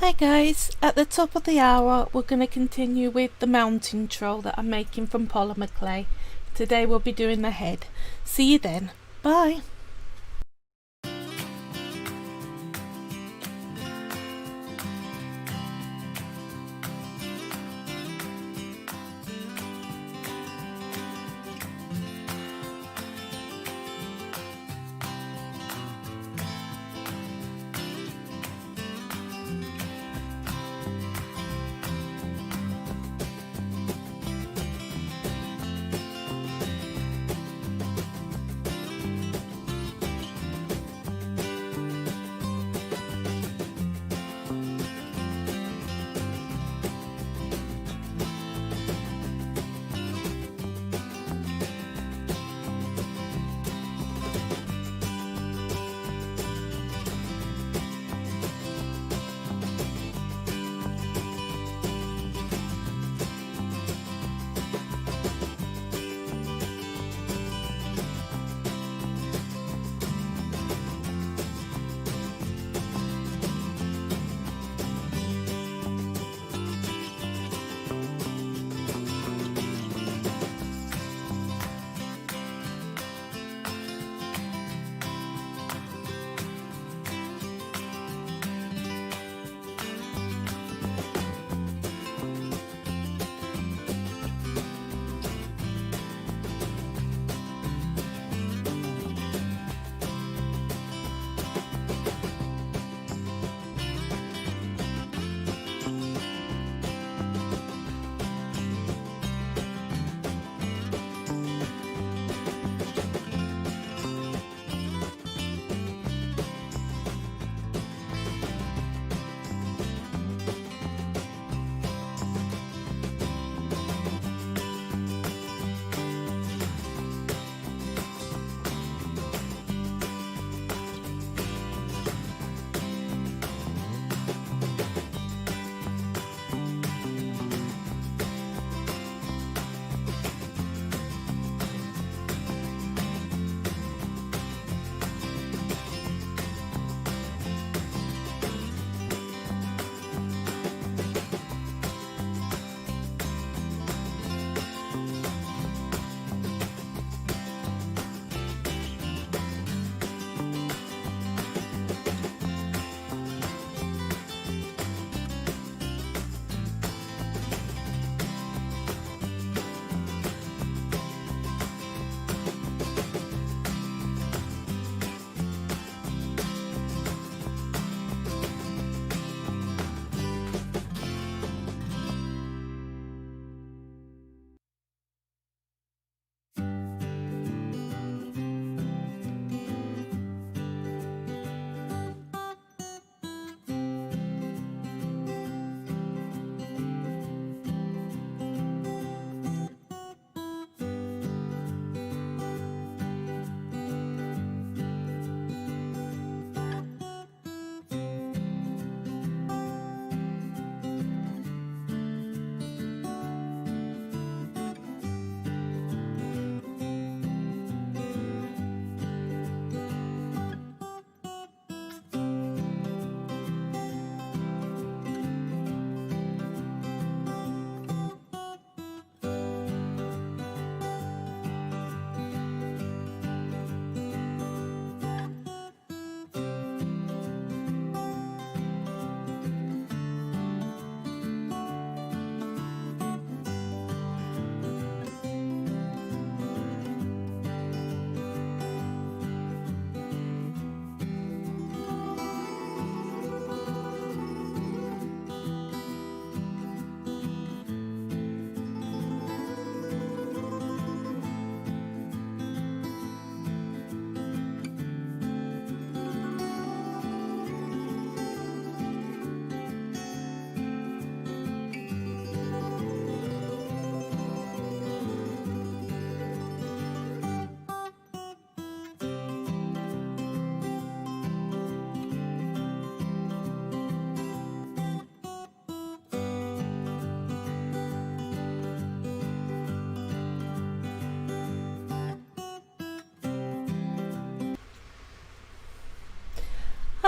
Hi guys, at the top of the hour we're going to continue with the mountain troll that I'm making from polymer clay. Today we'll be doing the head. See you then. Bye.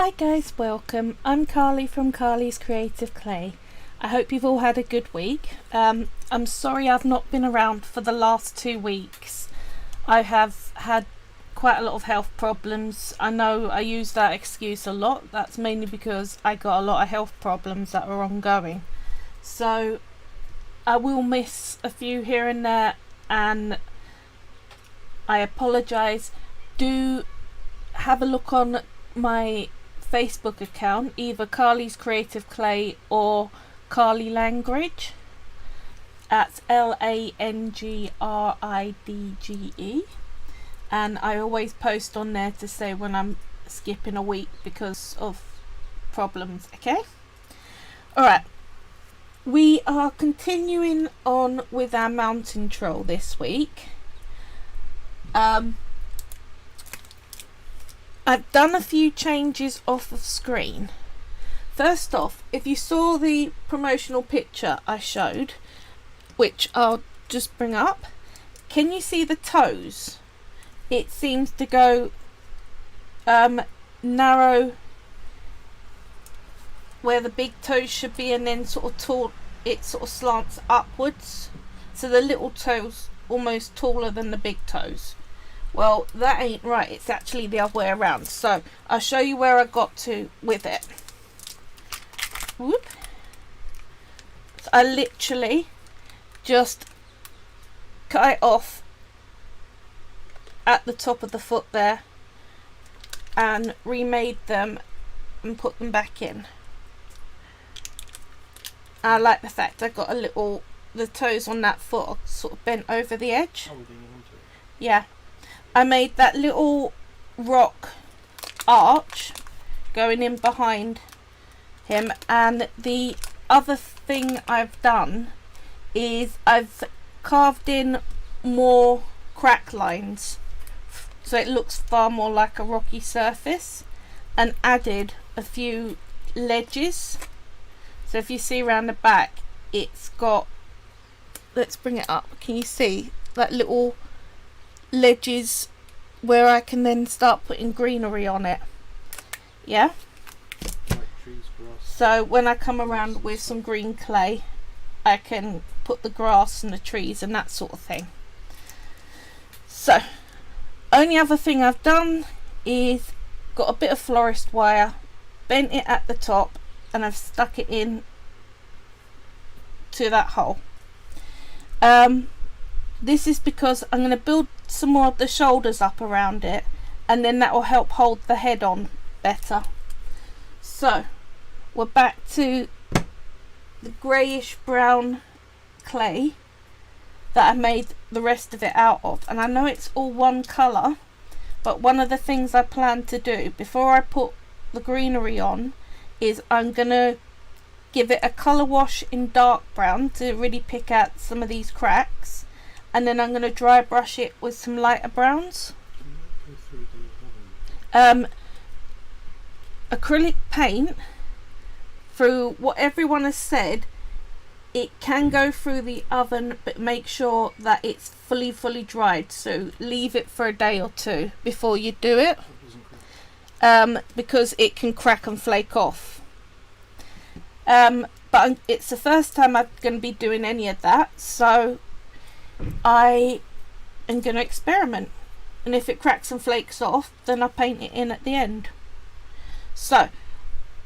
Hi guys, welcome. I'm Carly from Carly's Creative Clay. I hope you've all had a good week. I'm sorry I've not been around for the last 2 weeks. I have had quite a lot of health problems. I know I use that excuse a lot. That's mainly because I got a lot of health problems that are ongoing. So I will miss a few here and there, and I apologise. Do have a look on my Facebook account, either Carly's Creative Clay or Carly Langridge. That's LANGRIDGE, and I always post on there to say when I'm skipping a week because of problems. Okay, alright, we are continuing on with our mountain troll this week. I've done a few changes off of screen. First off, if you saw the promotional picture I showed, which I'll just bring up, can you see the toes? It seems to go narrow where the big toes should be, and then sort of tall, it sort of slants upwards, so the little toes almost taller than the big toes. Well, that ain't right, it's actually the other way around. So I'll show you where I got to with it. Whoop. So I literally just cut it off at the top of the foot there and remade them and put them back in. I like the fact I got a little, the toes on that foot are sort of bent over the edge. Yeah. I made that little rock arch going in behind him, and the other thing I've done is I've carved in more crack lines so it looks far more like a rocky surface, and added a few ledges. So if you see around the back, it's got, let's bring it up, can you see that little ledges where I can then start putting greenery on it? Yeah, like trees, grass. So when I come around with some green clay, I can put the grass and the trees and that sort of thing. So only other thing I've done is got a bit of florist wire, bent it at the top, and I've stuck it in to that hole. This is because I'm going to build some more of the shoulders up around it, and then that will help hold the head on better. So we're back to the greyish brown clay that I made the rest of it out of, and I know it's all one colour, but one of the things I plan to do before I put the greenery on is I'm going to give it a colour wash in dark brown to really pick out some of these cracks, and then I'm going to dry brush it with some lighter browns. Acrylic paint, through what everyone has said, it can go through the oven, but make sure that it's fully dried, so leave it for a day or two before you do it, because it can crack and flake off. But it's the first time I'm going to be doing any of that, so I am going to experiment, and if it cracks and flakes off, then I paint it in at the end. So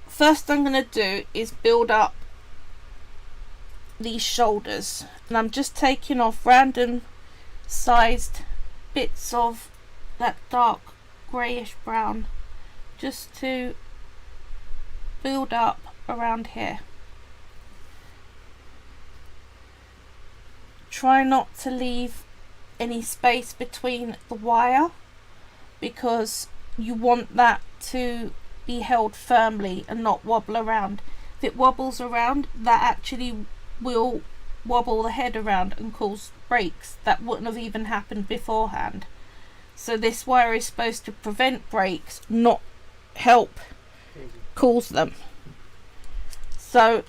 first I'm going to do is build up these shoulders, and I'm just taking off random sized bits of that dark greyish brown just to build up around here. Try not to leave any space between the wire, because you want that to be held firmly and not wobble around. If it wobbles around, that actually will wobble the head around and cause breaks that wouldn't have even happened beforehand. So this wire is supposed to prevent breaks, not help cause them. So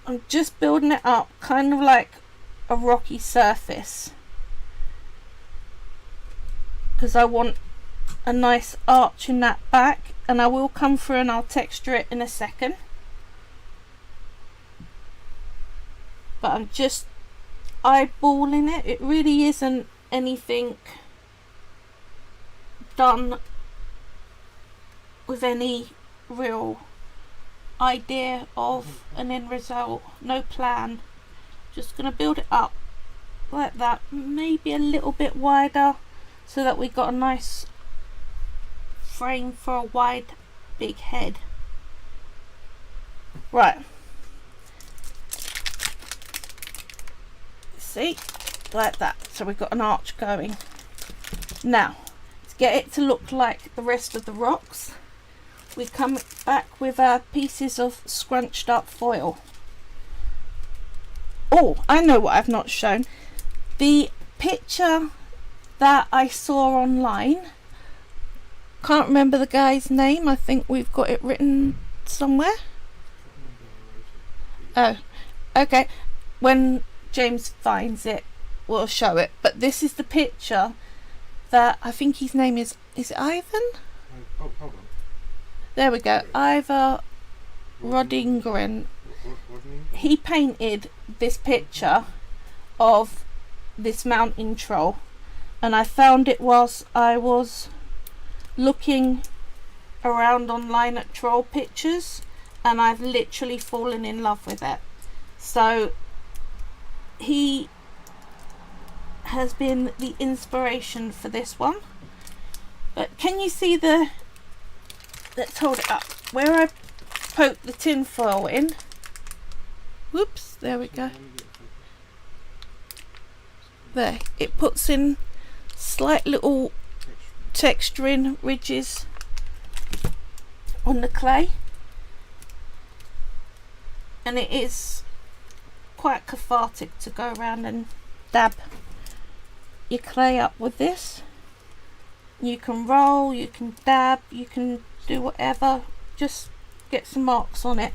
I'm just building it up kind of like a rocky surface, because I want a nice arch in that back and I will come through and I'll texture it in a second. But I'm just eyeballing it. It really isn't anything done with any real idea of an end result. No plan. Just gonna build it up like that, maybe a little bit wider so that we got a nice frame for a wide big head. Right, see, like that, so we've got an arch going. Now to get it to look like the rest of the rocks, we come back with our pieces of scrunched up foil. Oh, I know what I've not shown. The picture that I saw online, can't remember the guy's name. I think we've got it written somewhere. Oh, okay. When James finds it, we'll show it. But this is the picture that I think his name is it Ivan? Oh, hold on. There we go. Ivar Rodingren. He painted this picture of this mountain troll, and I found it whilst I was looking around online at troll pictures, and I've literally fallen in love with it. So he has been the inspiration for this one. But can you see the, let's hold it up, where I poked the tin foil in? Whoops, there we go. There, it puts in slight little texturing ridges on the clay, and it is quite cathartic to go around and dab your clay up with this. You can roll, you can dab, you can do whatever, just get some marks on it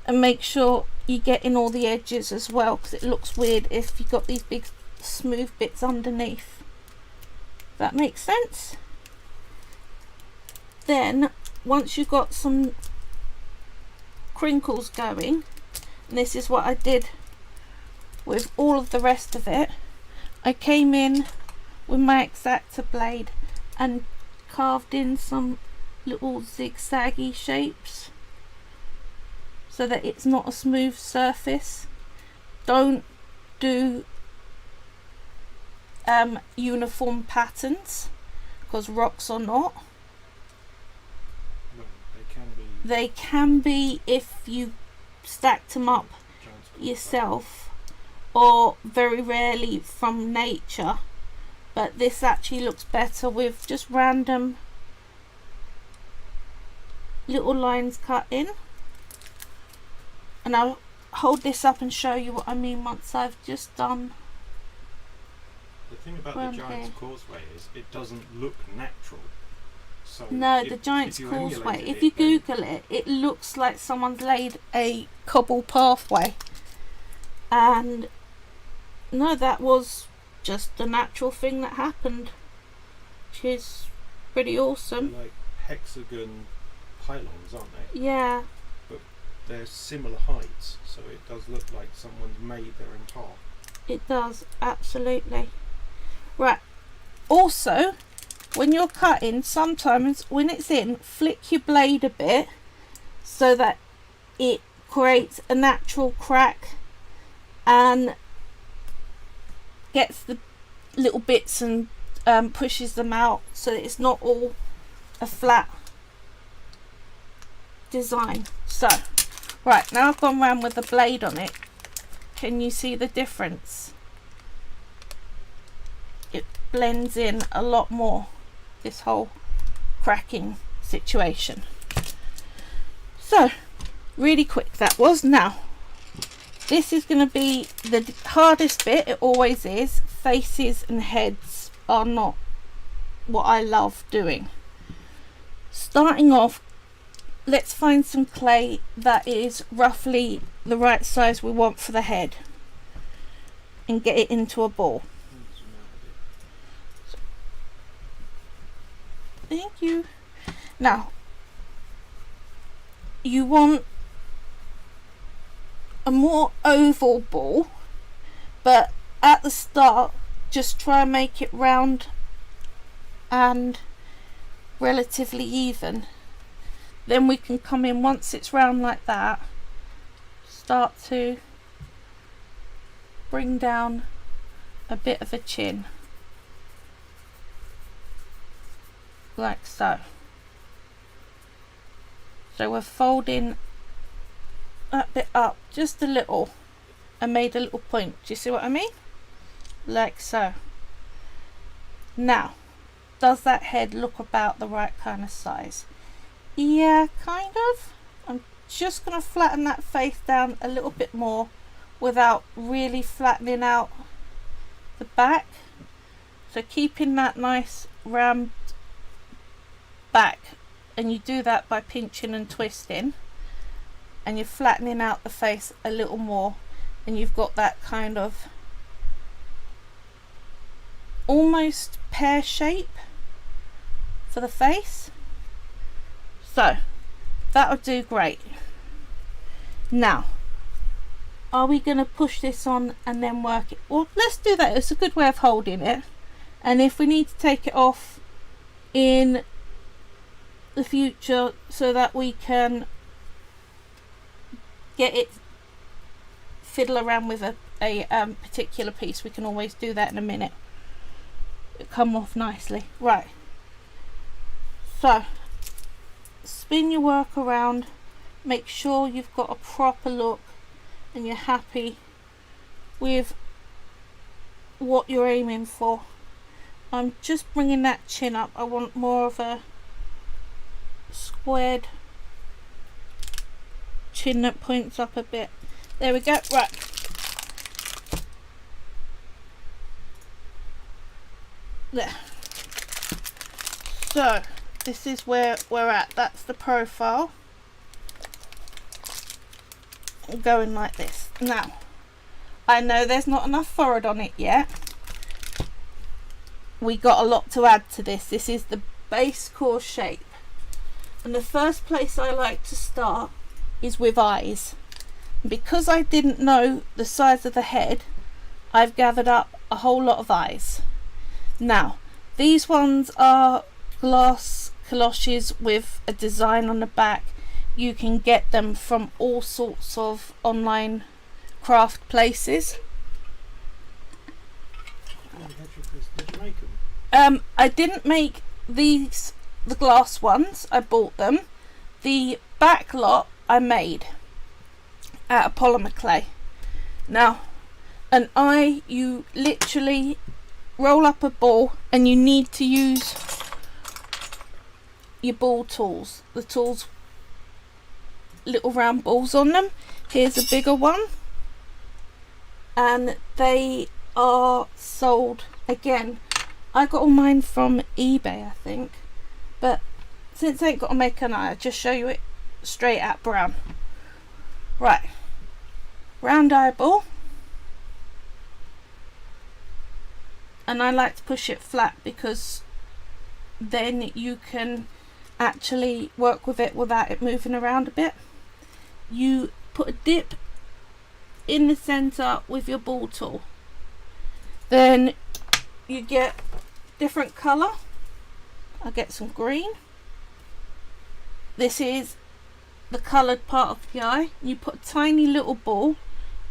and make sure you get in all the edges as well, because it looks weird if you've got these big smooth bits underneath. That makes sense. Then once you've got some crinkles going, and this is what I did with all of the rest of it, I came in with my X-Acto blade and carved in some little zigzaggy shapes so that it's not a smooth surface. Don't do uniform patterns, because rocks are not. No, they can be. They can be if you stacked them up yourself, or very rarely from nature, but this actually looks better with just random little lines cut in. And I'll hold this up and show you what I mean once I've just done. The thing about the Giant's Causeway is it doesn't look natural. So no, the Giant's Causeway, if you Google it, it looks like someone's laid a cobble pathway. And no, that was just a natural thing that happened, which is pretty awesome. They're like hexagon pylons, aren't they? Yeah. But they're similar heights, so it does look like someone's made their own path. It does, absolutely. Right, also when you're cutting, sometimes when it's in, flick your blade a bit so that it creates a natural crack and gets the little bits and pushes them out, so that it's not all a flat design. So right, now I've gone round with the blade on it. Can you see the difference? It blends in a lot more, this whole cracking situation. So really quick that was. Now this is going to be the hardest bit. It always is. Faces and heads are not what I love doing. Starting off, let's find some clay that is roughly the right size we want for the head and get it into a ball. Thank you. Now, you want a more oval ball, but at the start just try and make it round and relatively even. Then we can come in, once it's round like that, start to bring down a bit of a chin, like so. So we're folding that bit up just a little and made a little point. Do you see what I mean? Like so. Now, does that head look about the right kind of size? Yeah, kind of. I'm just going to flatten that face down a little bit more without really flattening out the back. So keeping that nice round back, and you do that by pinching and twisting, and you're flattening out the face a little more, and you've got that kind of almost pear shape for the face. So that'll do great. Now, are we going to push this on and then work it? Well, let's do that. It's a good way of holding it, and if we need to take it off in the future so that we can get it, fiddle around with a particular piece, we can always do that in a minute. It'll come off nicely. Right, so spin your work around, make sure you've got a proper look and you're happy with what you're aiming for. I'm just bringing that chin up. I want more of a squared chin that points up a bit. There we go. Right, there. So this is where we're at. That's the profile. Going like this. Now, I know there's not enough forehead on it yet. We got a lot to add to this. This is the base core shape, and the first place I like to start is with eyes. Because I didn't know the size of the head, I've gathered up a whole lot of eyes. Now, these ones are glass cloches with a design on the back. You can get them from all sorts of online craft places. Did you make them? I didn't make these, the glass ones. I bought them. The back lot I made out of polymer clay. Now, an eye, you literally roll up a ball, and you need to use your ball tools. The tools, little round balls on them. Here's a bigger one, and they are sold, again, I got all mine from eBay I think, but since I ain't got to make an eye, I'll just show you it straight at brown. Right, round eyeball, and I like to push it flat because then you can actually work with it without it moving around a bit. You put a dip in the center with your ball tool, then you get different color. I'll get some green. This is the colored part of the eye. You put a tiny little ball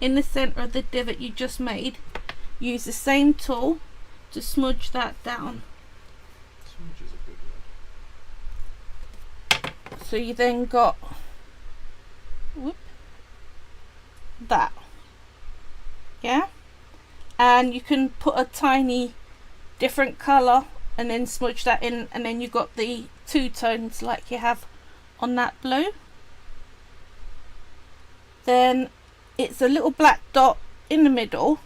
in the center of the divot you just made. Use the same tool to smudge that down. Smudge is a good word. So you then got, whoop, that, yeah, and you can put a tiny different color and then smudge that in, and then you got the two tones like you have on that blue. Then it's a little black dot in the middle.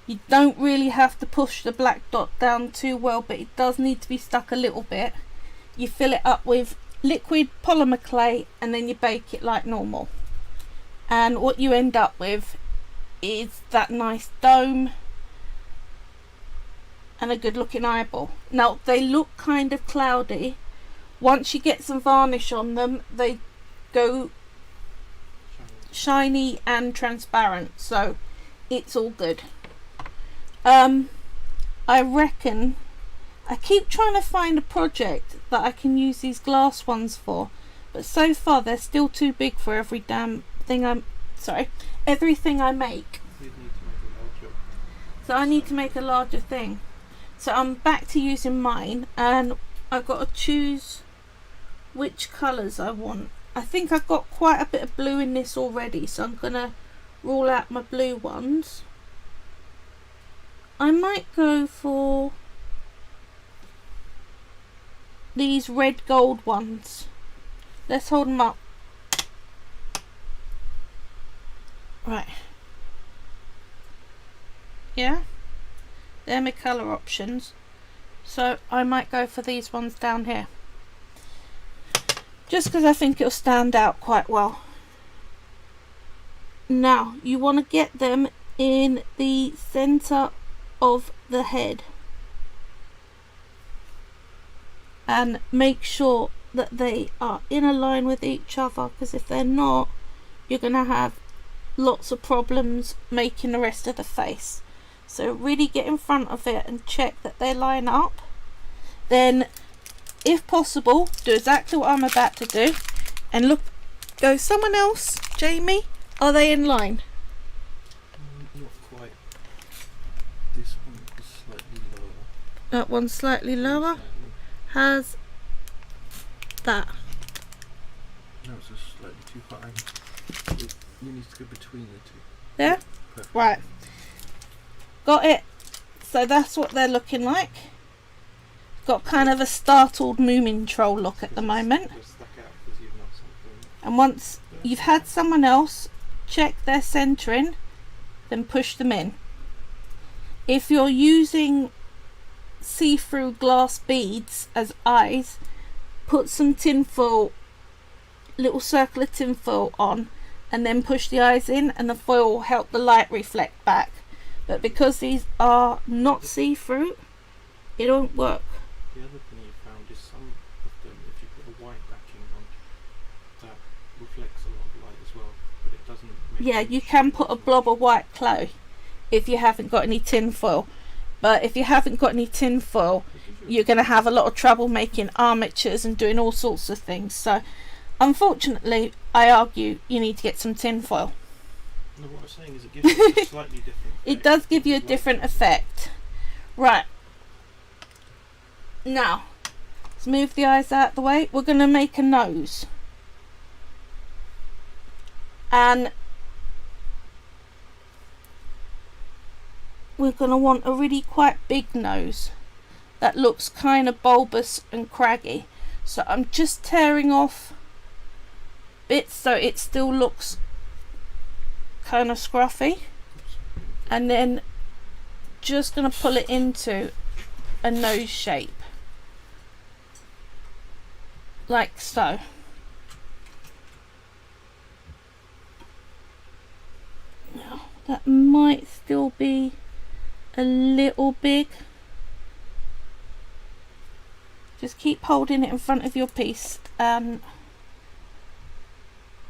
You don't really have to push the black dot down too well, but it does need to be stuck a little bit. You fill it up with liquid polymer clay and then you bake it like normal, and what you end up with is that nice dome and a good looking eyeball. Now they look kind of cloudy once you get some varnish on them, they go shiny and transparent, so it's all good. I reckon I keep trying to find a project that I can use these glass ones for, but so far they're still too big for every damn thing everything I make. So I need to make a larger thing. So I'm back to using mine, and I've got to choose which colours I want. I think I've got quite a bit of blue in this already, so I'm gonna rule out my blue ones. I might go for these red gold ones. Let's hold them up. Right. Yeah, they're my colour options. So I might go for these ones down here, just because I think it'll stand out quite well. Now you want to get them in the centre of the head and make sure that they are in a line with each other, because if they're not, you're going to have lots of problems making the rest of the face. So really get in front of it and check that they line up. Then if possible, do exactly what I'm about to do and look, go someone else. Jamie, are they in line? Not quite. This one is slightly lower. That one's slightly lower. Exactly. Has that? No, it's just slightly too high. You need to go between the two. There? Perfect. Right. Got it. So that's what they're looking like. Got kind of a startled Moomin troll look at the moment. And once you've had someone else check their centering, then push them in. If you're using see-through glass beads as eyes, put some tinfoil, little circle of tinfoil on, and then push the eyes in, and the foil will help the light reflect back. But because these are not see-through, it won't work. The other thing you found is some of them, if you put a white backing on, that reflects a lot of light as well, but it doesn't make Yeah, you can put a blob of white clay if you haven't got any tinfoil. But if you haven't got any tinfoil, you're going to have a lot of trouble making armatures and doing all sorts of things. So unfortunately, I argue you need to get some tinfoil. No, what I'm saying is it gives you a slightly different effect. It does give you a different effect. Right. Now, let's move the eyes out of the way. We're going to make a nose. And we're going to want a really quite big nose that looks kind of bulbous and craggy. So I'm just tearing off bits so it still looks kind of scruffy, and then just going to pull it into a nose shape like so. Now that might still be a little big. Just keep holding it in front of your piece and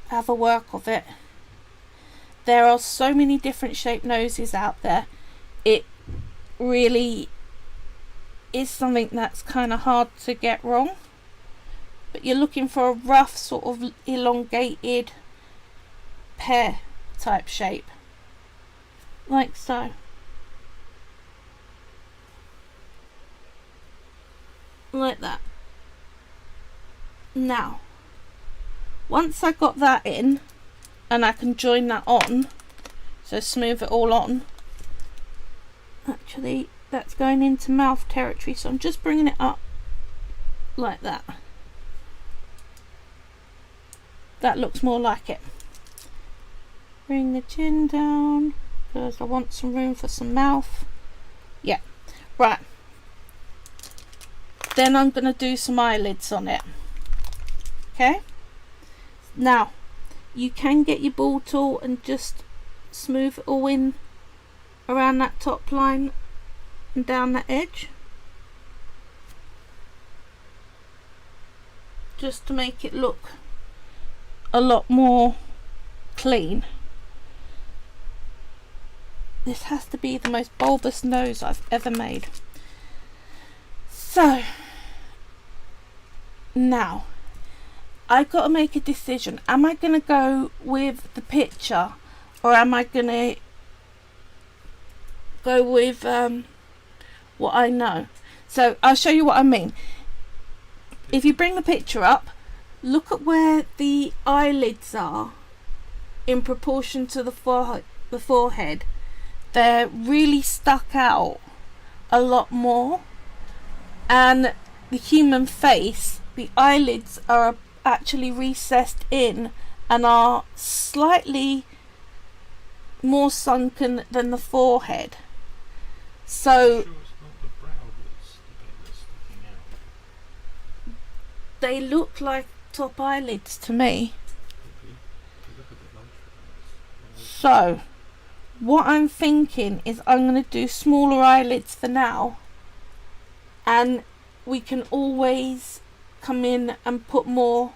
have a work of it. There are so many different shaped noses out there. It really is something that's kind of hard to get wrong. But you're looking for a rough sort of elongated pear type shape. Like so. Like that. Now, once I got that in, and I can join that on, so smooth it all on. Actually, that's going into mouth territory, so I'm just bringing it up like that. That looks more like it. Bring the chin down, because I want some room for some mouth. Yeah, right. Then I'm going to do some eyelids on it. Okay? Now, you can get your ball tool and just smooth it all in around that top line and down that edge. just to make it look a lot more clean. This has to be the most bulbous nose I've ever made. So now I've got to make a decision. Am I going to go with the picture, or am I going to go with what I know? So I'll show you what I mean. If you bring the picture up, look at where the eyelids are in proportion to the forehead. They're really stuck out a lot more, and the human face, the eyelids are actually recessed in and are slightly more sunken than the forehead. So sure it's not the brow that's the bit that's sticking out. they look like top eyelids to me. They look a bit like that. So what I'm thinking is I'm going to do smaller eyelids for now, and we can always come in and put more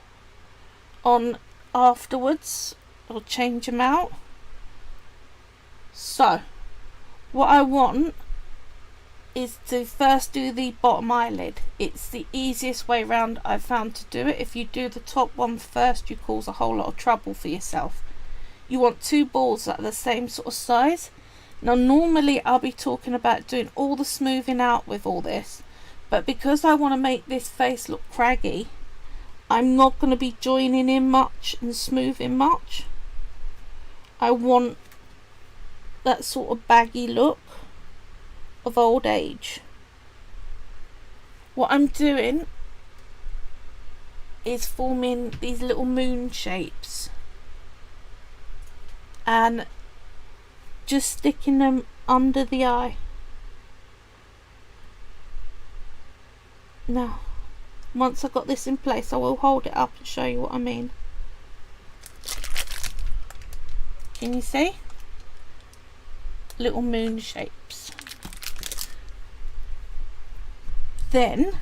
on afterwards or change them out. So what I want is to first do the bottom eyelid. It's the easiest way round I've found to do it. If you do the top one first, you cause a whole lot of trouble for yourself. You want two balls that are the same sort of size. Now normally I'll be talking about doing all the smoothing out with all this, but because I want to make this face look craggy, I'm not going to be joining in much and smoothing much. I want that sort of baggy look of old age. What I'm doing is forming these little moon shapes and just sticking them under the eye. Now, once I've got this in place, I will hold it up and show you what I mean. Can you see? Little moon shapes. Then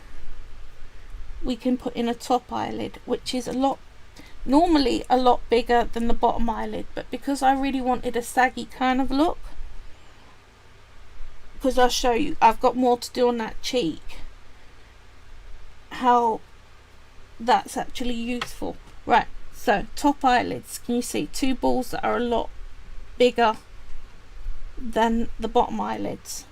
we can put in a top eyelid, which is normally a lot bigger than the bottom eyelid, but because I really wanted a saggy kind of look, because I'll show you, I've got more to do on that cheek, how that's actually useful. Right, so top eyelids, can you see two balls that are a lot bigger than the bottom eyelids,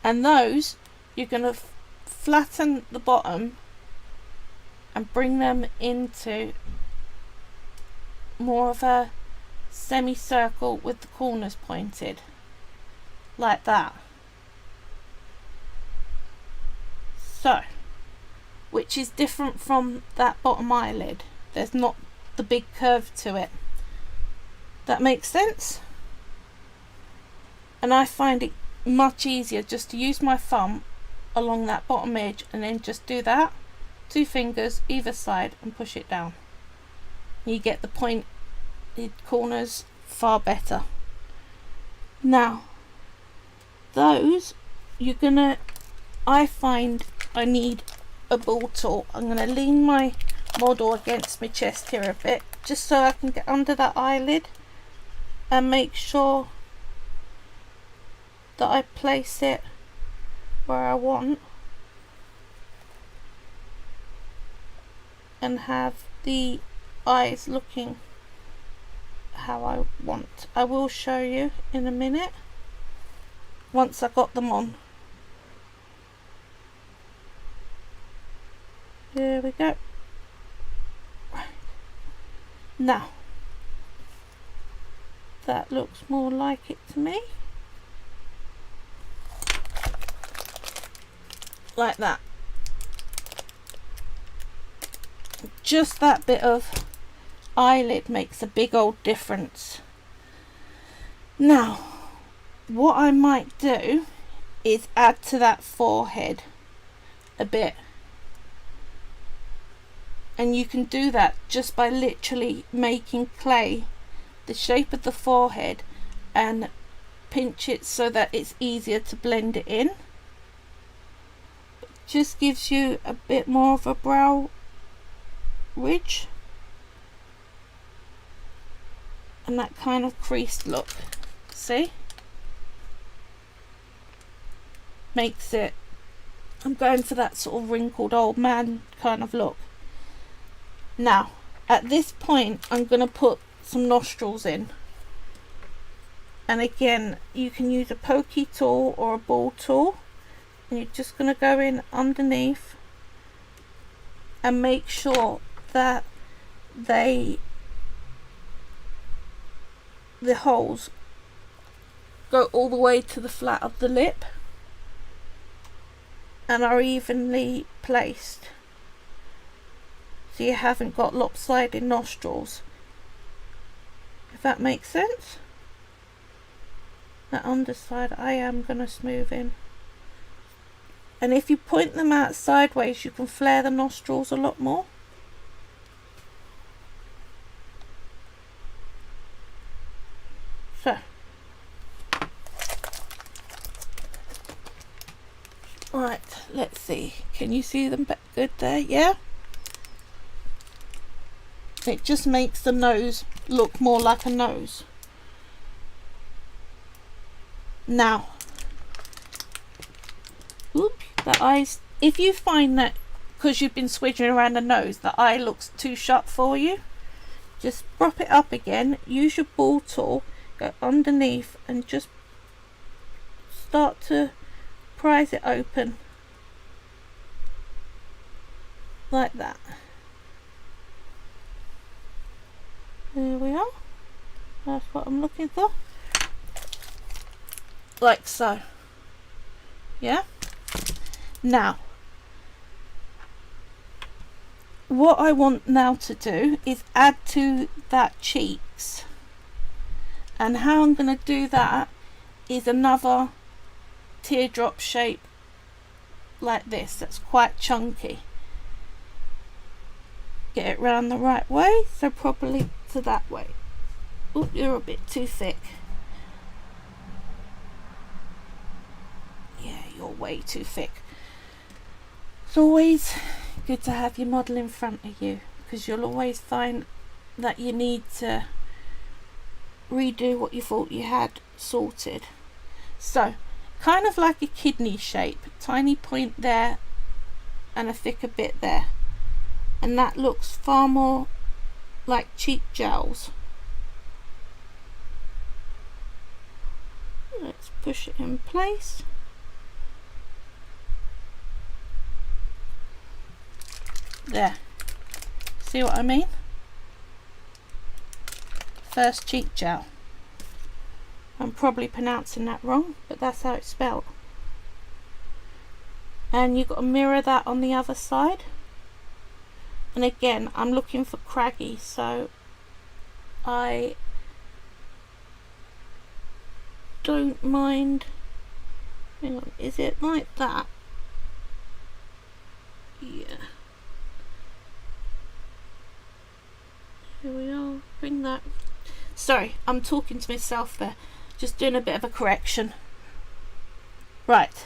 and those you're going to flatten the bottom and bring them into more of a semicircle with the corners pointed like that. So, which is different from that bottom eyelid. There's not the big curve to it. That makes sense? And I find it much easier just to use my thumb along that bottom edge and then just do that, 2 fingers either side, and push it down. You get the pointed corners far better. Now those I find I need a ball tool. I'm going to lean my model against my chest here a bit, just so I can get under that eyelid and make sure that I place it where I want and have the eyes looking how I want. I will show you in a minute once I got them on. There we go. Right. Now that looks more like it to me. Like that. Just that bit of eyelid makes a big old difference. Now what I might do is add to that forehead a bit, and you can do that just by literally making clay the shape of the forehead and pinch it so that it's easier to blend it in. Just gives you a bit more of a brow ridge and that kind of creased look. See? Makes it, I'm going for that sort of wrinkled old man kind of look. Now, at this point, I'm going to put some nostrils in. And again, you can use a pokey tool or a ball tool. And you're just going to go in underneath and make sure that the holes go all the way to the flat of the lip and are evenly placed, so you haven't got lopsided nostrils, if that makes sense. That underside I am going to smooth in, and if you point them out sideways you can flare the nostrils a lot more. So, right, let's see. Can you see them good there? Yeah? It just makes the nose look more like a nose. Now, the eyes, if you find that because you've been switching around the nose, the eye looks too sharp for you, just prop it up again, use your ball tool, go underneath and just start to prise it open like that. There we are. That's what I'm looking for. Like so. Yeah? Now, what I want now to do is add to that cheeks. And how I'm going to do that is another teardrop shape like this, that's quite chunky. Get it round the right way, so probably to that way. Oh, you're a bit too thick. Yeah, you're way too thick. It's always good to have your model in front of you, because you'll always find that you need to redo what you thought you had sorted. So, kind of like a kidney shape, tiny point there and a thicker bit there, and that looks far more like cheek gels. Let's push it in place. There, see what I mean? First cheek gel. I'm probably pronouncing that wrong, but that's how it's spelled. And you've got to mirror that on the other side. And again, I'm looking for craggy, so I don't mind. Hang on, is it like that? Yeah. Here we are, bring that. Sorry, I'm talking to myself there. Just doing a bit of a correction. Right.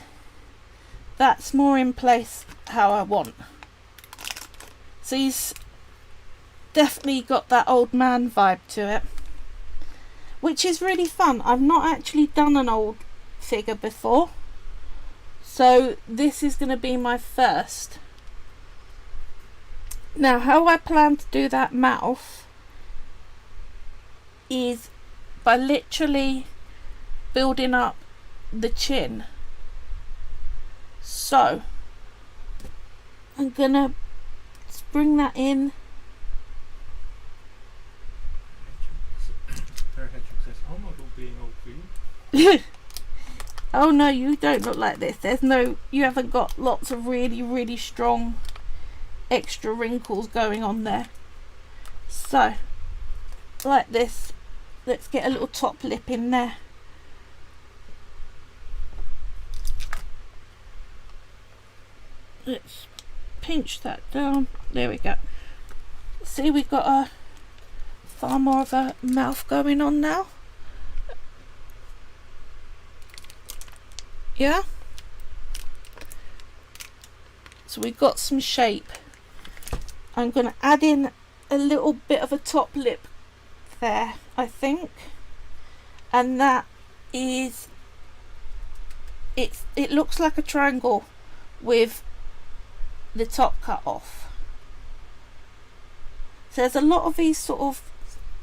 That's more in place how I want. So he's definitely got that old man vibe to it, which is really fun. I've not actually done an old figure before, so this is going to be my first. Now, how I plan to do that mouth is by literally building up the chin. So I'm gonna bring that in. I'm not being old for you. Oh no, you don't look like this. There's no, you haven't got lots of really strong extra wrinkles going on there. So like this, let's get a little top lip in there. Let's pinch that down. There we go. See, we've got a far more of a mouth going on now. Yeah, so we've got some shape. I'm going to add in a little bit of a top lip there, I think, and that is it looks like a triangle with the top cut off. So there's a lot of these sort of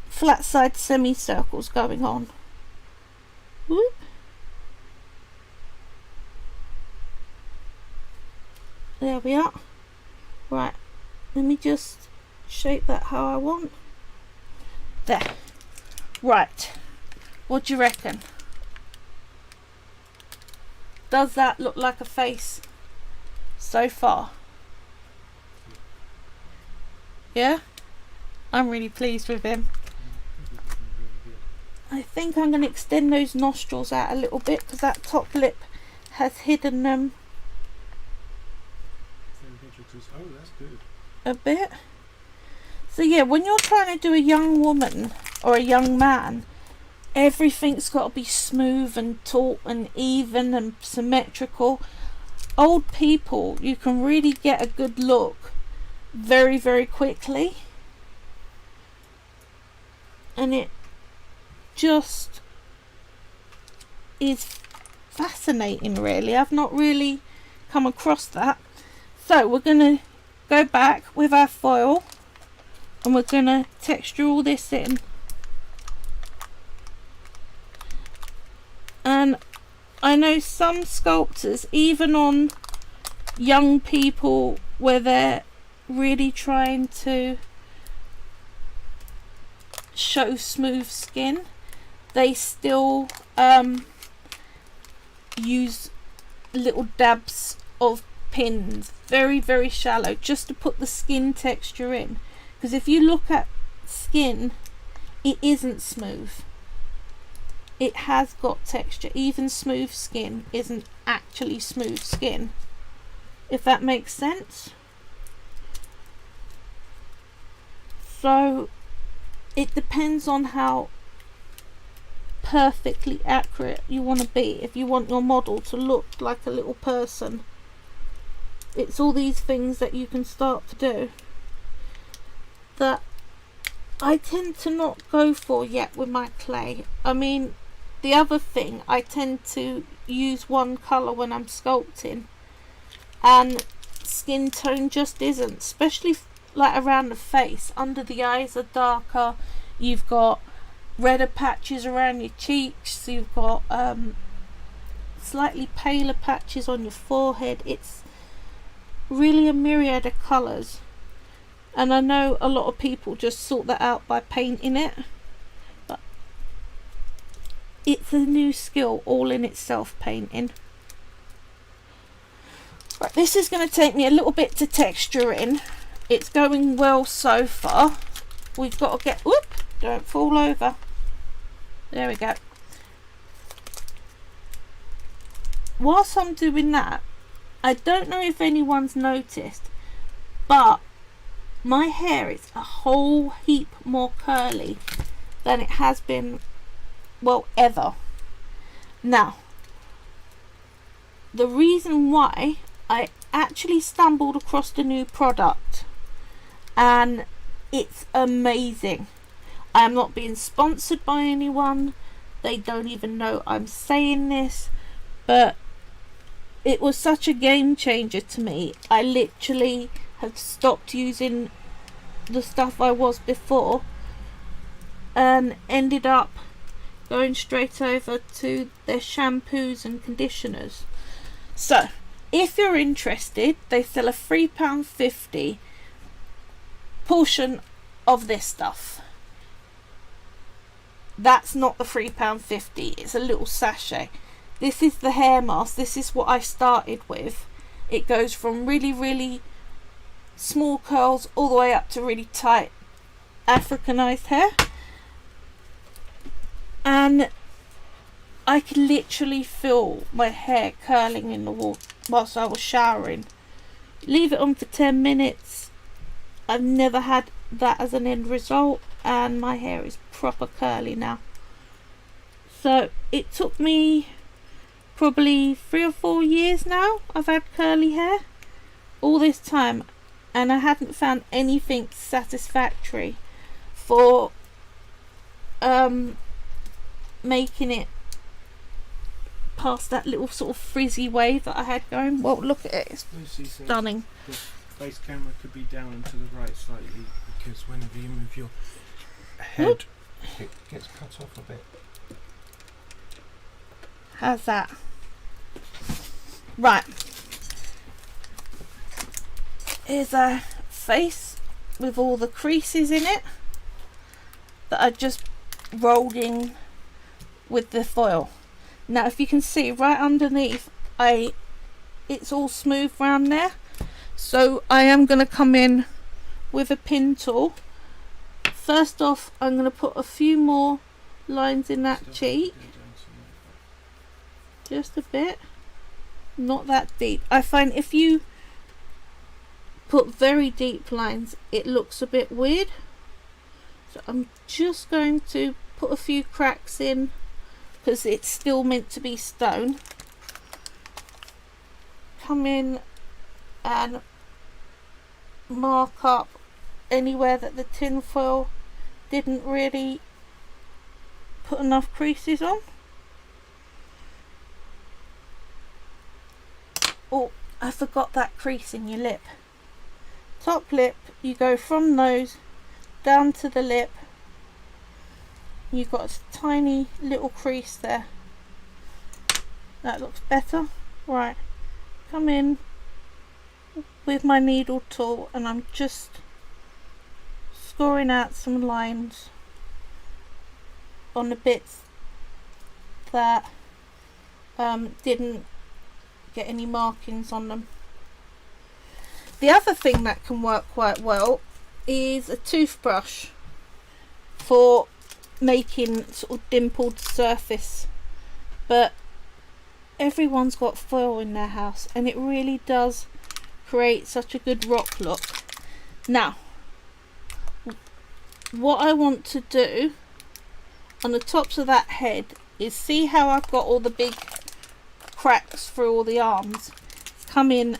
flat side semicircles going on. Whoop. There we are. Right, let me just shape that how I want. There. Right, what do you reckon? Does that look like a face so far? Yeah? I'm really pleased with him. I think I'm going to extend those nostrils out a little bit because that top lip has hidden them Oh, that's good. a bit. So yeah, when you're trying to do a young woman or a young man, everything's got to be smooth and taut and even and symmetrical. Old people, you can really get a good look very, very quickly. And it just is fascinating, really. I've not really come across that. So we're going to go back with our foil and we're going to texture all this in. And I know some sculptors, even on young people where they're really trying to show smooth skin, they still use little dabs of pins, very, very shallow, just to put the skin texture in. Because if you look at skin, it isn't smooth. It has got texture. Even smooth skin isn't actually smooth skin, if that makes sense. So it depends on how perfectly accurate you want to be. If you want your model to look like a little person, it's all these things that you can start to do that I tend to not go for yet with my clay. I mean, the other thing, I tend to use one colour when I'm sculpting, and skin tone just isn't, especially like around the face. Under the eyes are darker, you've got redder patches around your cheeks, you've got slightly paler patches on your forehead. It's really a myriad of colours, and I know a lot of people just sort that out by painting it, but it's a new skill all in itself, painting. Right, this is going to take me a little bit to texture in. It's going well so far. We've got to get, whoop, don't fall over. There we go. Whilst I'm doing that, I don't know if anyone's noticed, but my hair is a whole heap more curly than it has been, well, ever. Now, the reason why, I actually stumbled across the new product and it's amazing. I am not being sponsored by anyone. They don't even know I'm saying this, but it was such a game changer to me. I literally have stopped using the stuff I was before and ended up going straight over to their shampoos and conditioners. So if you're interested, they sell a £3.50 portion of this stuff. That's not the £3.50, it's a little sachet. This is the hair mask. This is what I started with. It goes from really, really small curls all the way up to really tight Africanized hair. And I could literally feel my hair curling in the water whilst I was showering. Leave it on for 10 minutes. I've never had that as an end result, and my hair is proper curly now. So it took me probably 3 or 4 years now. I've had curly hair. All this time and I hadn't found anything satisfactory for making it past that little sort of frizzy wave that I had going. Well, look at it, it's stunning. The base camera could be down and to the right slightly, because whenever you move your head, it gets cut off a bit. How's that? Right. Here's a face with all the creases in it that I just rolled in with the foil. Now if you can see right underneath, it's all smooth round there. So I am going to come in with a pin tool. First off, I'm going to put a few more lines in that cheek. Just a bit. Not that deep. I find if you put very deep lines, it looks a bit weird. So I'm just going to put a few cracks in, because it's still meant to be stone. Come in and mark up anywhere that the tin foil didn't really put enough creases on. Oh, I forgot that crease in your lip. Top lip, you go from nose down to the lip. You've got a tiny little crease there. That looks better. Right, come in with my needle tool and I'm just scoring out some lines on the bits that didn't get any markings on them. The other thing that can work quite well is a toothbrush for making sort of dimpled surface, but everyone's got foil in their house and it really does create such a good rock look. Now what I want to do on the tops of that head is, see how I've got all the big cracks through all the arms? Come in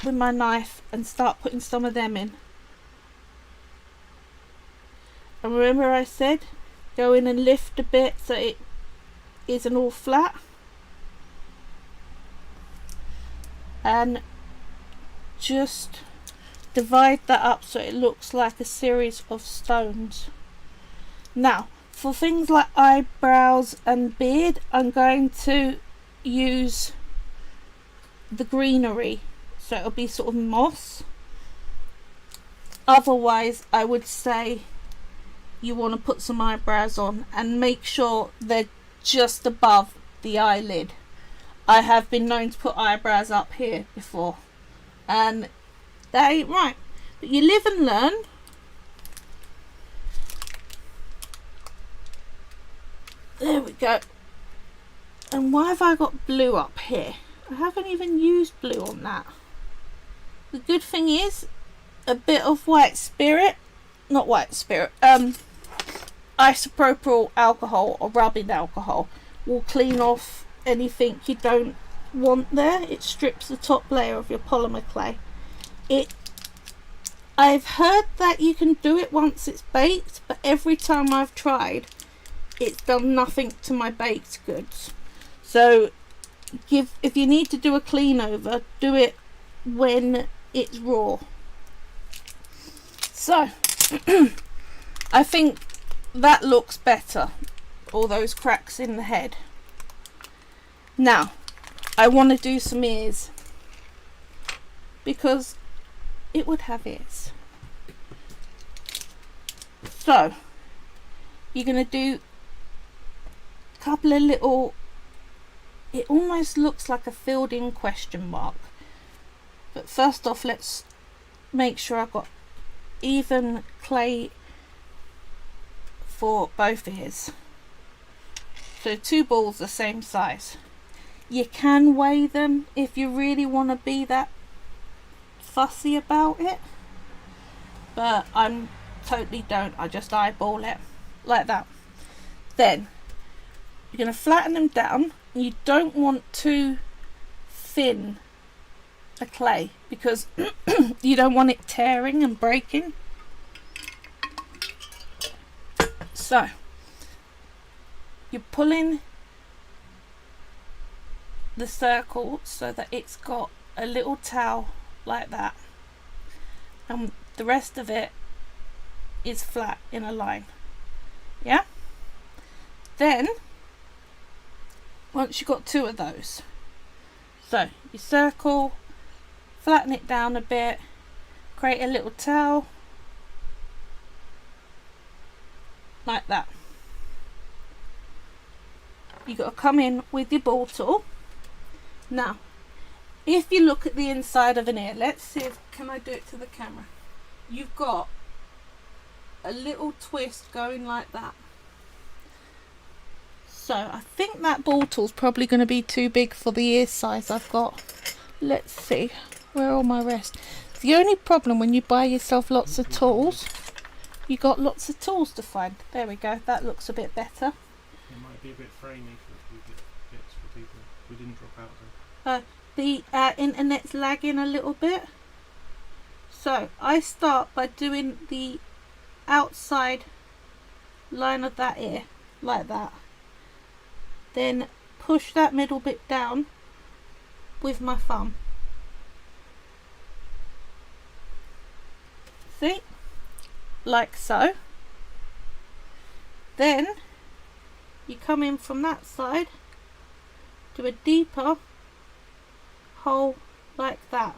with my knife and start putting some of them in. And remember I said go in and lift a bit so it isn't all flat, and just divide that up so it looks like a series of stones. Now for things like eyebrows and beard, I'm going to use the greenery, so it'll be sort of moss. Otherwise I would say you want to put some eyebrows on and make sure they're just above the eyelid. I have been known to put eyebrows up here before and that ain't right, but you live and learn. There we go. And why have I got blue up here? I haven't even used blue on that. The good thing is a bit of white spirit, not white spirit, isopropyl alcohol or rubbing alcohol will clean off anything you don't want there. It strips the top layer of your polymer clay. I've heard that you can do it once it's baked, but every time I've tried it's done nothing to my baked goods. So if you need to do a clean over, do it when it's raw. So I think that looks better, all those cracks in the head. Now I want to do some ears because it would have ears. So you're going to do a couple of little, it almost looks like a filled in question mark, but first off let's make sure I've got even clay for both ears. So 2 balls the same size. You can weigh them if you really want to be that fussy about it, but I'm totally don't. I just eyeball it like that. Then you're going to flatten them down. You don't want too thin the clay because you don't want it tearing and breaking. So you're pulling the circle so that it's got a little towel like that, and the rest of it is flat in a line. Yeah, then once you've got two of those, so you circle, flatten it down a bit, create a little towel like that. You got to come in with your ball tool. Now if you look at the inside of an ear, let's see if, can I do it to the camera? You've got a little twist going like that. So I think that ball tool's probably going to be too big for the ear size I've got. Let's see, where are all my rest? The only problem when you buy yourself lots of tools, you got lots of tools to find. There we go, that looks a bit better. It might be a bit framey for a few bits for people. We didn't drop out though. The internet's lagging a little bit. So I start by doing the outside line of that ear like that. Then push that middle bit down with my thumb. See? Like so. Then you come in from that side, do a deeper hole like that.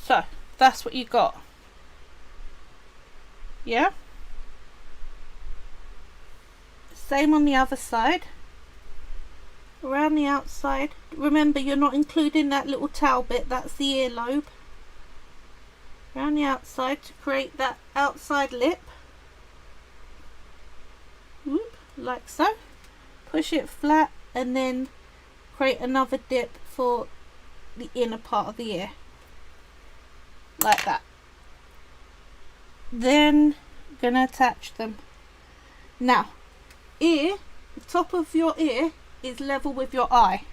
So that's what you got. Yeah? Same on the other side. Around the outside. Remember, you're not including that little towel bit, that's the earlobe. Around the outside to create that outside lip. Whoop, like so. Push it flat and then create another dip for the inner part of the ear. Like that. Then I'm gonna attach them. Now, the top of your ear is level with your eye.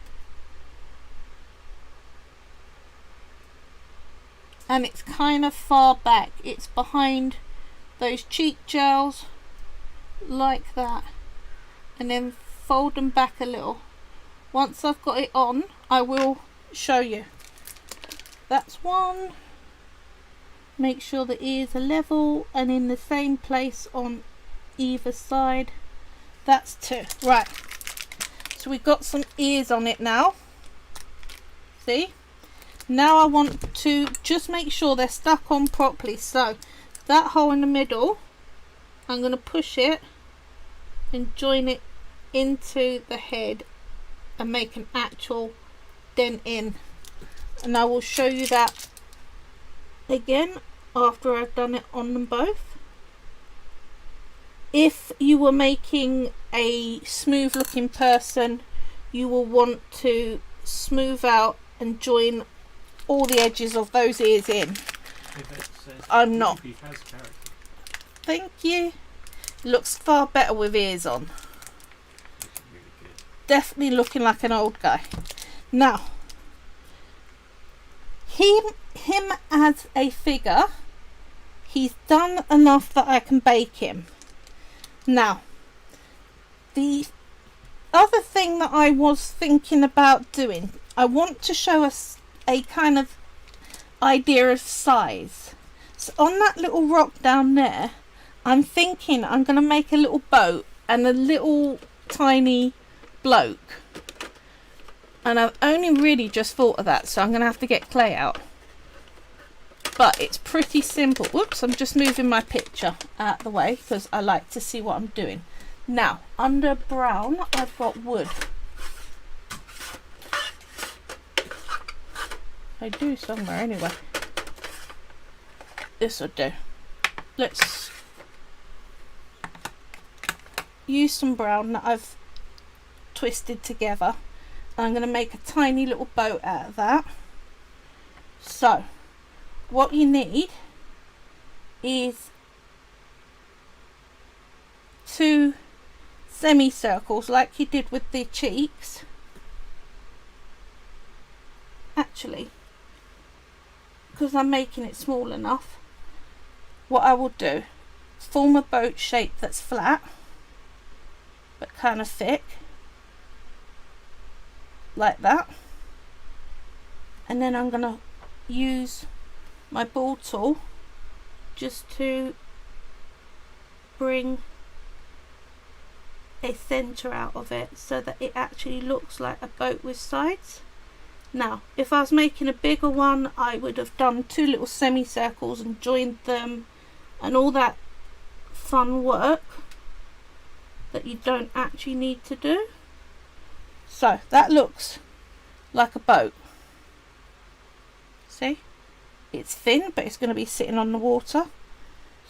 And it's kind of far back. It's behind those cheek gels, like that. And then fold them back a little. Once I've got it on, I will show you. That's one. Make sure the ears are level and in the same place on either side. That's two. Right. So we've got some ears on it now. See? Now I want to just make sure they're stuck on properly. So that hole in the middle, I'm going to push it and join it into the head and make an actual dent in. And I will show you that again after I've done it on them both. If you were making a smooth looking person, you will want to smooth out and join all the edges of those ears in. I'm not. Thank you. Looks far better with ears on. Really good. Definitely looking like an old guy. Now, him as a figure, he's done enough that I can bake him. Now, the other thing that I was thinking about doing, I want to show us a kind of idea of size. So on that little rock down there, I'm thinking I'm going to make a little boat and a little tiny bloke. And I've only really just thought of that, so I'm going to have to get clay out. But it's pretty simple. Whoops, I'm just moving my picture out of the way because I like to see what I'm doing. Now, under brown, I've got wood. I do somewhere anyway. This will do. Let's use some brown that I've twisted together. I'm going to make a tiny little boat out of that. So, what you need is 2 semicircles like you did with the cheeks. Actually, because I'm making it small enough, what I will do, form a boat shape that's flat but kind of thick, like that, and then I'm going to use my ball tool just to bring a centre out of it so that it actually looks like a boat with sides. Now, if I was making a bigger one, I would have done 2 little semicircles and joined them and all that fun work that you don't actually need to do. So that looks like a boat. See? It's thin, but it's going to be sitting on the water.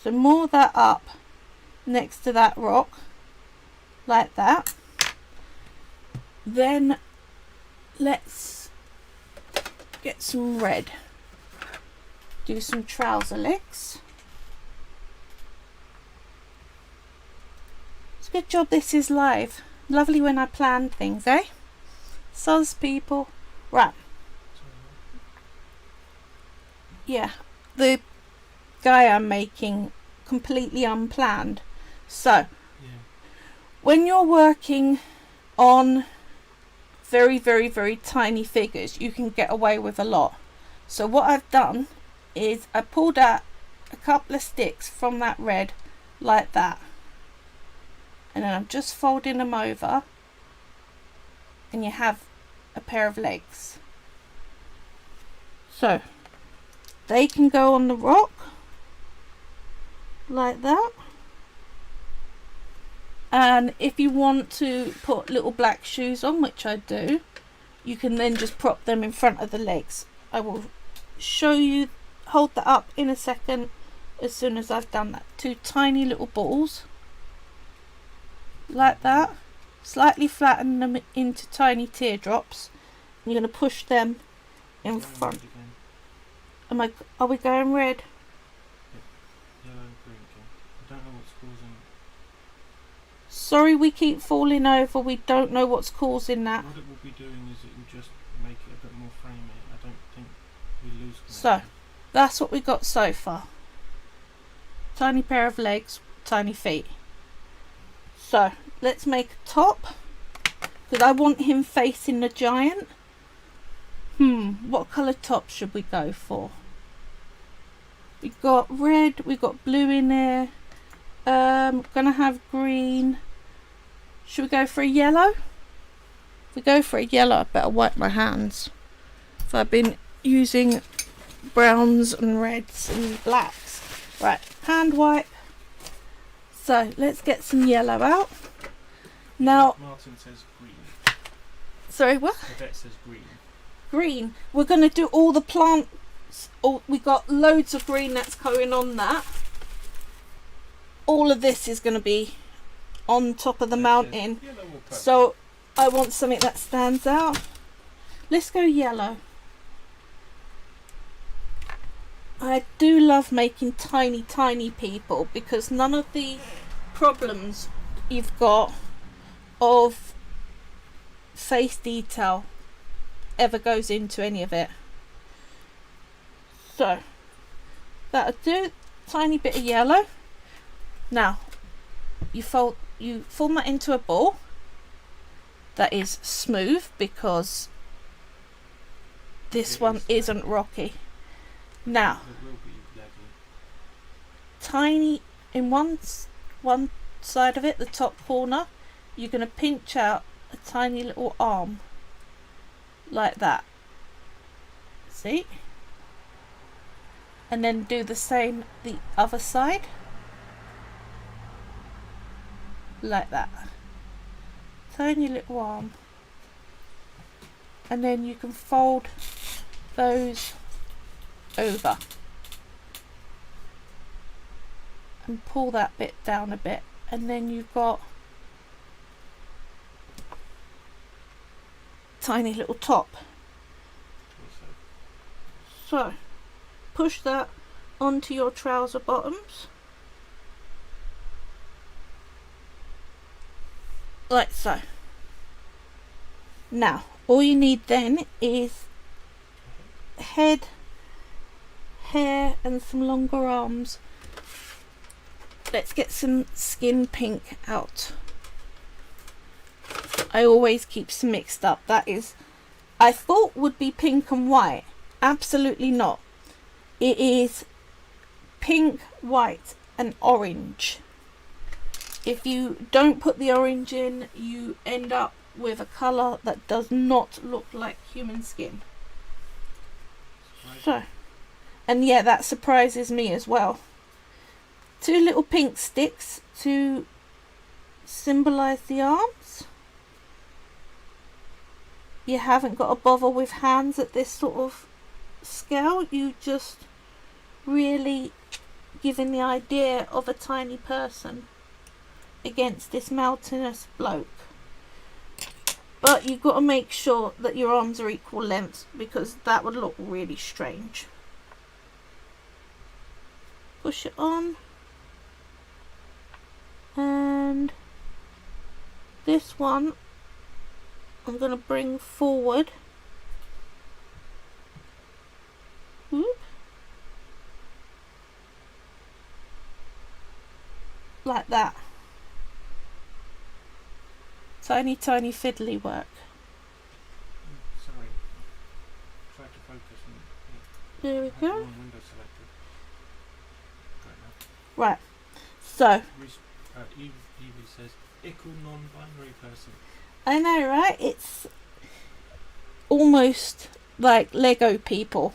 So moor that up next to that rock, like that. Then let's get some red. Do some trouser legs. It's a good job this is live. Lovely when I plan things, eh? Soz people. Right. Yeah, the guy I'm making completely unplanned. So, when you're working on very, very, very tiny figures, you can get away with a lot. So what I've done is I pulled out a couple of sticks from that red like that, and then I'm just folding them over, and you have a pair of legs. So they can go on the rock like that. And if you want to put little black shoes on, which I do, you can then just prop them in front of the legs. I will show you, hold that up in a second as soon as I've done that. 2 tiny little balls like that, slightly flatten them into tiny teardrops. You're going to push them in front. Are we going red? Yellow and green again. I don't know what's causing it. Sorry, we keep falling over. We don't know what's causing that. What it will be doing is it will just make it a bit more framey. I don't think we lose connection. So, that's what we got so far. Tiny pair of legs, tiny feet. So, let's make a top. Because I want him facing the giant. What colour top should we go for? We've got red, we've got blue in there. Gonna have green. Should we go for a yellow? If we go for a yellow, I better wipe my hands. If I've been using browns and reds and blacks. Right, hand wipe. So let's get some yellow out. Now, Martin says green. Sorry, what? Yvette says green. Green. We're going to do all the plants. We got loads of green that's going on that. All of this is going to be on top of the mountain. So I want something that stands out. Let's go yellow. I do love making tiny, tiny people because none of the problems you've got of face detail ever goes into any of it. So that'll do. Tiny bit of yellow. Now you form that into a ball that is smooth because this one isn't rocky. Now It will be leggy. tiny in one side of it, the top corner, you're going to pinch out a tiny little arm like that. See? And then do the same the other side like that. Tiny little arm, and then you can fold those over and pull that bit down a bit, and then you've got tiny little top. So push that onto your trouser bottoms. like so. Now all you need then is head, hair and some longer arms. Let's get some skin pink out. I always keep some mixed up. That is, I thought would be pink and white. Absolutely not. It is pink, white and orange. If you don't put the orange in, you end up with a colour that does not look like human skin. So, and yeah, that surprises me as well. 2 little pink sticks to symbolise the arms. You haven't got to bother with hands at this sort of scale. You just really giving the idea of a tiny person against this mountainous bloke. But you've got to make sure that your arms are equal length, because that would look really strange. Push it on. And this one I'm going to bring forward. Whoop. Like that. Tiny fiddly work. Sorry. Try to focus and there we go. window selected. Right. So Evie says equal non-binary person. I know, right? It's almost like Lego people.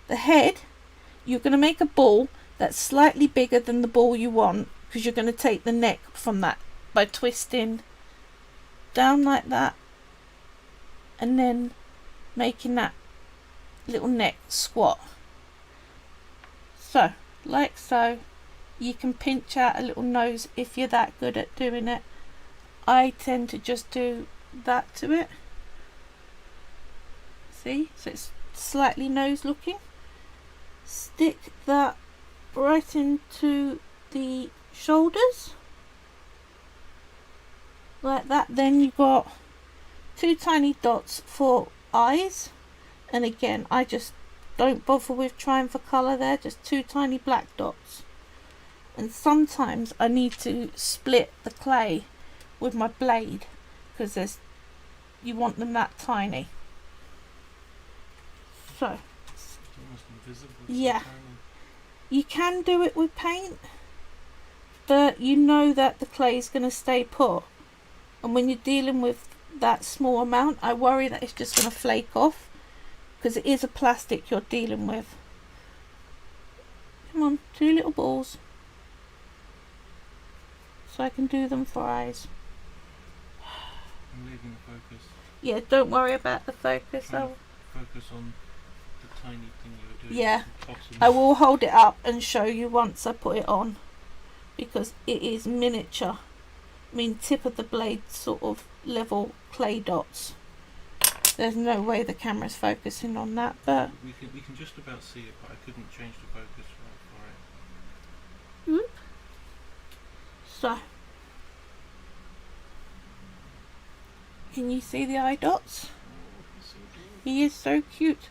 The head, you're going to make a ball that's slightly bigger than the ball you want, because you're going to take the neck from that by twisting down like that and then making that little neck squat. So, like so. You can pinch out a little nose if you're that good at doing it. I tend to just do that to it. See? So it's slightly nose looking. Stick that right into the shoulders. Like that. Then you've got 2 tiny dots for eyes. And again, I just don't bother with trying for colour there. Just 2 tiny black dots. And sometimes I need to split the clay with my blade, because you want them that tiny. So, it's almost invisible. yeah, you can do it with paint, but you know that the clay is going to stay put. And when you're dealing with that small amount, I worry that it's just going to flake off, because it is a plastic you're dealing with. Come on, 2 little balls. So I can do them for eyes. I'm leaving the focus. Yeah, don't worry about the focus. I'll focus on the tiny thing you were doing. Yeah, I will hold it up and show you once I put it on, because it is miniature. I mean, tip of the blade sort of level clay dots. There's no way the camera's focusing on that, but we can just about see it, but I couldn't change the focus for it. whoop. So, can you see the eye dots? He is so cute.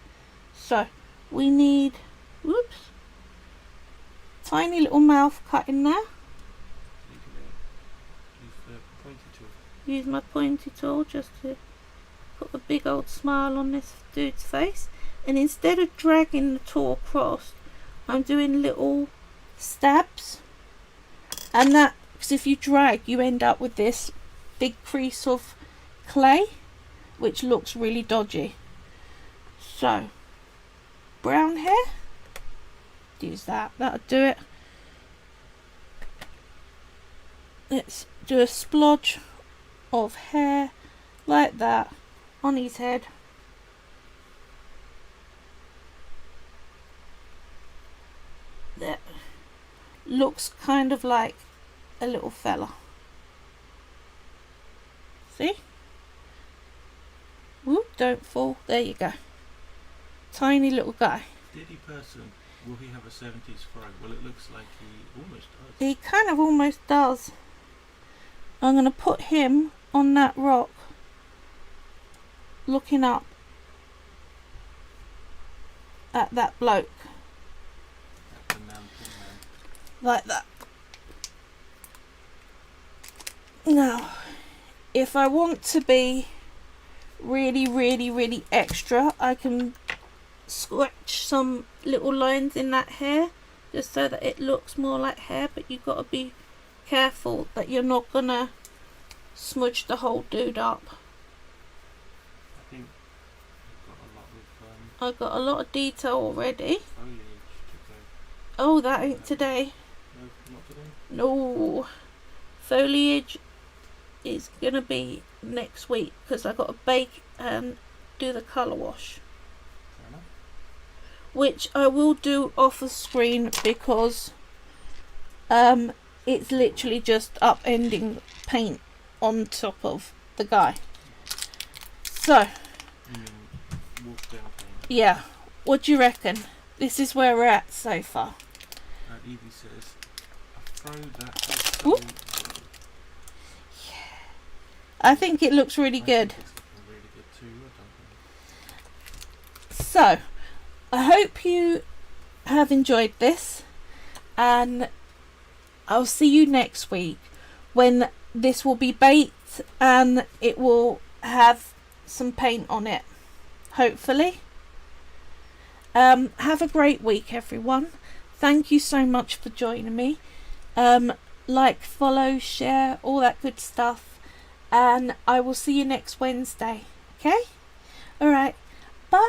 So, we need, whoops, tiny little mouth cut in there. Use my pointy tool just to put a big old smile on this dude's face. And instead of dragging the tool across, I'm doing little stabs. And that, because if you drag, you end up with this big crease of clay, which looks really dodgy. So, brown hair, use that, that'll do it. Let's do a splodge of hair like that on his head. That looks kind of like a little fella. See? Whoop, don't fall. There you go. Tiny little guy. Diddy person, will he have a 70s fro? Well, it looks like he almost does. He kind of almost does. I'm going to put him on that rock, looking up at that bloke. Like that. Now, if I want to be really extra, I can scratch some little lines in that hair just so that it looks more like hair, but you've got to be careful that you're not gonna smudge the whole dude up. I think I've got a lot of detail already. foliage to go. Oh, that ain't today. No, not today. No, foliage is gonna be next week because I got to bake and do the colour wash, Fair enough. which I will do off the screen because it's literally just upending paint on top of the guy. So You mean walk down paint? yeah, what do you reckon? This is where we're at so far. Evie says, I throw that. Whoop. I think it looks really good. It's looking really good too. I don't know. So I hope you have enjoyed this, and I'll see you next week when this will be baked and it will have some paint on it, hopefully. Have a great week, everyone. Thank you so much for joining me. Like, follow, share, all that good stuff, and I will see you next Wednesday. Okay? Alright,